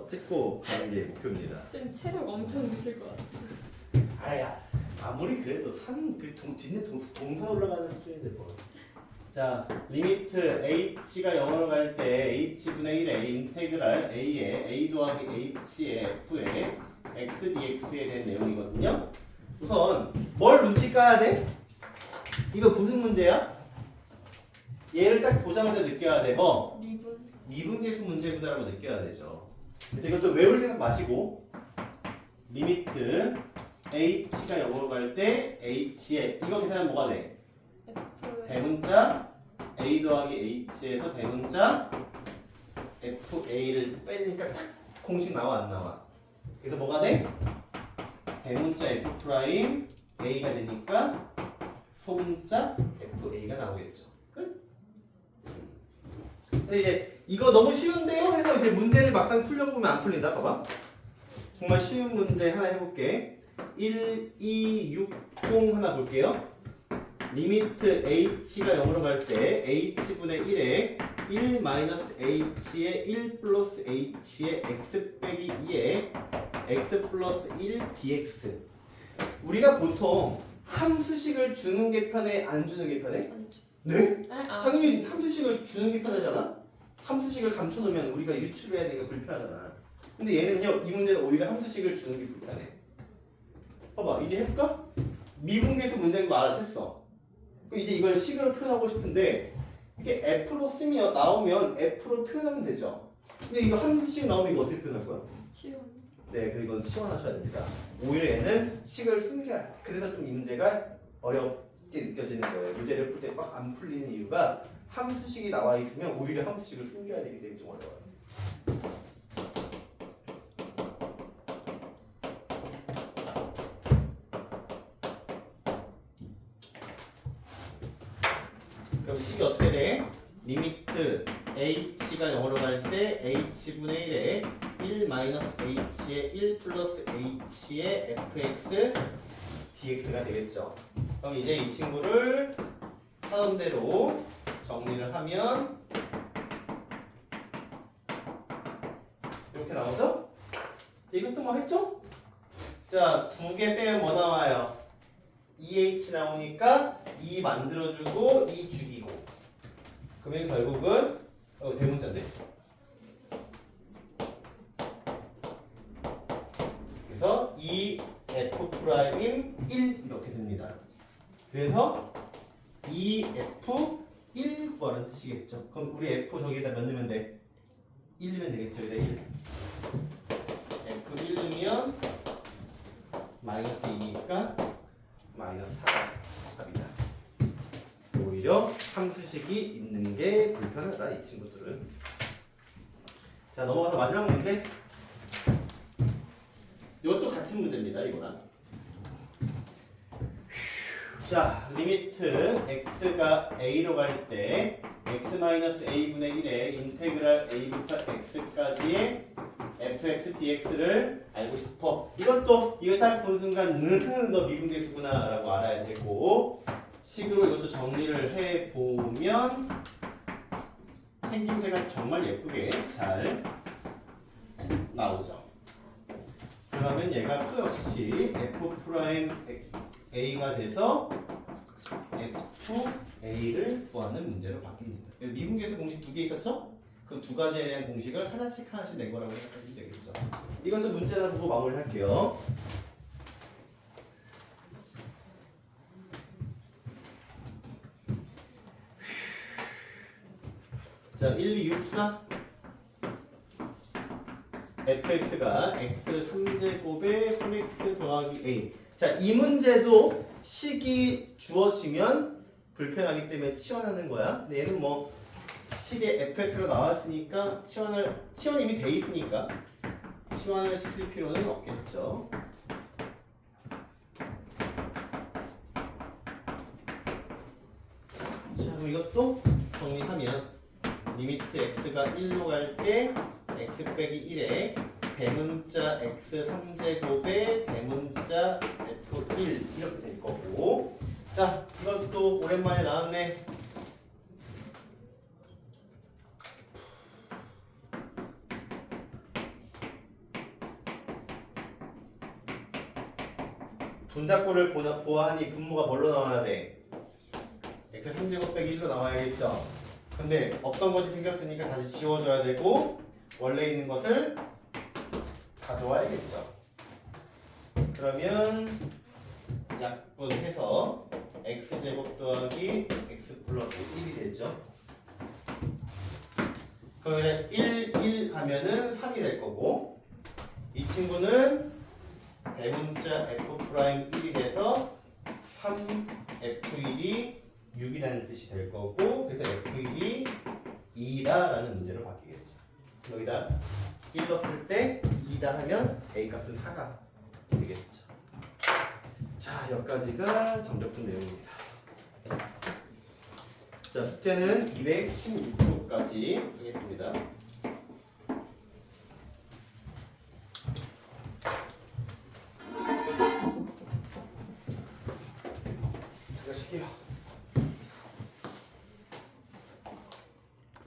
찍고 가는 게 목표입니다. 쌤 체력 엄청 드실 것 같아. 아야, 아무리 그래도 뒷내 동산 올라가는 수준인데 뭐. 자, 리미트 h가 0으로 갈 때 h분의 1의 인테그랄 a에 a 더하기 h의 f에 x dx에 대한 내용이거든요. 우선 뭘 눈치 까야 돼? 이거 무슨 문제야? 얘를 딱 보자마자 느껴야 돼. 뭐? 미분. 미분계수 문제구나라고 느껴야 되죠. 그래서 이것도 외울 생각 마시고 리미트 h가 0으로 갈 때 h에 이거 계산하면 뭐가 돼? F. 대문자 a 더하기 h에서 대문자 fa를 빼니까 딱 공식 나와 안 나와? 그래서 뭐가 돼? 대문자 f 프라임 a가 되니까 소문자 fa가 나오겠죠. 끝? 근데 이제 이거 너무 쉬운데요? 해서 이제 문제를 막상 풀려고 보면 안 풀린다. 봐봐. 정말 쉬운 문제 하나 해볼게. 1, 2, 6, 0 하나 볼게요. 리미트 h가 0으로 갈 때 h분의 1에 1 마이너스 h에 1 플러스 h에 x 빼기 2에 x 플러스 1 dx. 우리가 보통 함수식을 주는 게 편해? 안 주는 게 편해? 안 주. 네? 아, 당연히 함수식을 주는 게 편하잖아. 함수식을 감춰놓으면 우리가 유출해야 되니까 불편하잖아. 근데 얘는요, 이 문제는 오히려 함수식을 주는 게 불편해. 봐봐, 이제 해볼까? 미분계수 문제인 거 알아챘어. 그럼 이제 이걸 식으로 표현하고 싶은데 이게 f로 쓰면 나오면 f로 표현하면 되죠. 근데 이거 함수식 나오면 이거 어떻게 표현할 거야? 치원. 네, 그 이건 치환하셔야 됩니다. 오히려 얘는 식을 숨겨야 돼. 그래서 좀 이 문제가 어렵게 느껴지는 거예요. 문제를 풀 때 막 안 풀리는 이유가 함수식이 나와 있으면 오히려 함수식을 숨겨야 되기 때문에 좀 어려워요. 그럼 식이 어떻게 돼? 리미트 h가 0으로 갈 때 h분의 1에 1 마이너스 h에 1 플러스 h에 fx dx가 되겠죠. 그럼 이제 이 친구를 하던 대로 정리를 하면 이렇게 나오죠? 자, 이것도 뭐 했죠? 자, 2개 빼면 뭐 나와요? 2H 나오니까 2 만들어주고 2 죽이고. 그러면 결국은 대문자인데. 그래서 2F'1 이렇게 됩니다. 그래서 2F1 구하는 뜻이겠죠. 그럼 우리 F 저기에다 몇 넣으면 돼? 1이면 되겠죠. 여기다 1. F1 넣으면 마이너스 2니까 마이너스 4가 답이다. 오히려 함수식이 있는 게 불편하다 이 친구들은. 자, 넘어가서 마지막 문제. 이것도 같은 문제입니다. 이거랑. 자, 리미트 x가 a로 갈 때 x-a분의 1에 인테그랄 a부터 x까지의 fx dx를 알고 싶어. 이것도 이거 딱 본 순간 너 미분계수구나 라고 알아야 되고, 식으로 이것도 정리를 해보면 생김새가 정말 예쁘게 잘 나오죠. 그러면 얘가 또 역시 f'A가 돼서 fA를 구하는 문제로 바뀝니다. 미분계수 공식 2개 있었죠? 그 2가지에 대한 공식을 하나씩 낸 거라고 생각하시면 되겠죠. 이것도 문제 하나 보고 마무리할게요. 자, 1, 2, 6, 4 fx가 x 3제곱에 3x 더하기 a. 자, 이 문제도 식이 주어지면 불편하기 때문에 치환하는 거야. 근데 얘는 뭐 식에 fx로 나왔으니까 치환이 이미 돼 있으니까 치환을 시킬 필요는 없겠죠. 자, 그럼 이것도 정리하면 리미트 x가 1로 갈 때 x 빼기 1에 대문자 x 3제곱에 대문자 f1 이렇게 될 거고. 자, 이것도 오랜만에 나왔네. 분자꼴을 보아하니 분모가 뭘로 나와야 돼? x 3제곱 빼기 1로 나와야겠죠. 근데 없던 것이 생겼으니까 다시 지워줘야 되고 원래 있는 것을 가져와야겠죠. 그러면 약분해서 x제곱 더하기 x 플러스 1이 되죠. 그러면 1 하면은 3이 될 거고, 이 친구는 대문자 f'1이 돼서 3f1이 6이라는 뜻이 될 거고, 그래서 f1이 2다라는 문제로 바뀌겠죠. 여기다 1 넣었을 때 2다 하면 a 값은 4가 되겠죠. 자, 여기까지가 정적분 내용입니다. 자, 숙제는 216초까지 하겠습니다. 잠깐 쉴게요.